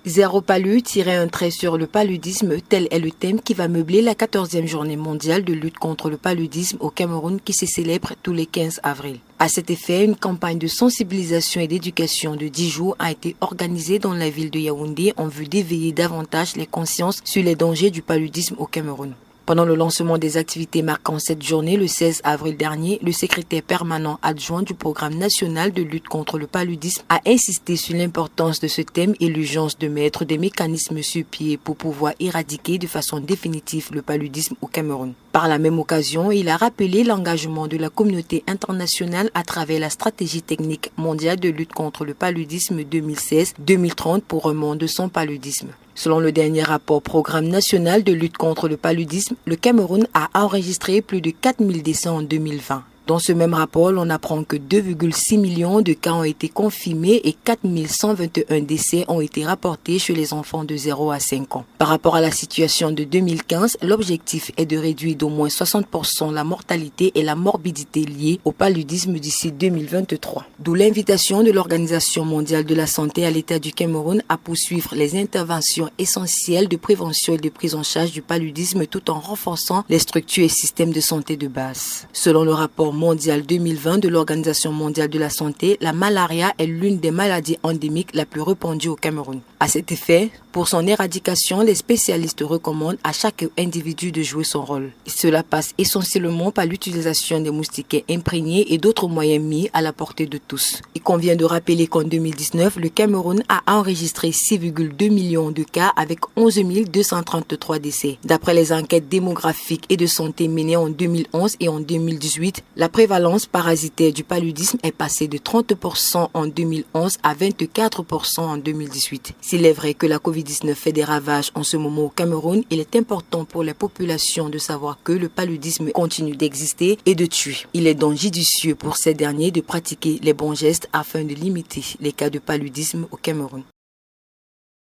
Zéro palu, tirer un trait sur le paludisme, tel est le thème qui va meubler la 14e journée mondiale de lutte contre le paludisme au Cameroun qui se célèbre tous les 15 avril. À cet effet, une campagne de sensibilisation et d'éducation de 10 jours a été organisée dans la ville de Yaoundé en vue d'éveiller davantage les consciences sur les dangers du paludisme au Cameroun. Pendant le lancement des activités marquant cette journée, le 16 avril dernier, le secrétaire permanent adjoint du programme national de lutte contre le paludisme a insisté sur l'importance de ce thème et l'urgence de mettre des mécanismes sur pied pour pouvoir éradiquer de façon définitive le paludisme au Cameroun. Par la même occasion, il a rappelé l'engagement de la communauté internationale à travers la stratégie technique mondiale de lutte contre le paludisme 2016-2030 pour un monde sans paludisme. Selon le dernier rapport Programme national de lutte contre le paludisme, le Cameroun a enregistré plus de 4000 décès en 2020. Dans ce même rapport, on apprend que 2,6 millions de cas ont été confirmés et 4121 décès ont été rapportés chez les enfants de 0 à 5 ans. Par rapport à la situation de 2015, l'objectif est de réduire d'au moins 60% la mortalité et la morbidité liées au paludisme d'ici 2023. D'où l'invitation de l'Organisation mondiale de la santé à l'État du Cameroun à poursuivre les interventions essentielles de prévention et de prise en charge du paludisme tout en renforçant les structures et systèmes de santé de base. Selon le rapport mondial 2020 de l'Organisation mondiale de la santé, la malaria est l'une des maladies endémiques la plus répandue au Cameroun. À cet effet, pour son éradication, les spécialistes recommandent à chaque individu de jouer son rôle. Et cela passe essentiellement par l'utilisation des moustiquaires imprégnés et d'autres moyens mis à la portée de tous. Il convient de rappeler qu'en 2019, le Cameroun a enregistré 6,2 millions de cas avec 11 233 décès. D'après les enquêtes démographiques et de santé menées en 2011 et en 2018, la prévalence parasitaire du paludisme est passée de 30% en 2011 à 24% en 2018. S'il est vrai que la Covid-19 fait des ravages en ce moment au Cameroun, il est important pour les populations de savoir que le paludisme continue d'exister et de tuer. Il est donc judicieux pour ces derniers de pratiquer les bons gestes afin de limiter les cas de paludisme au Cameroun.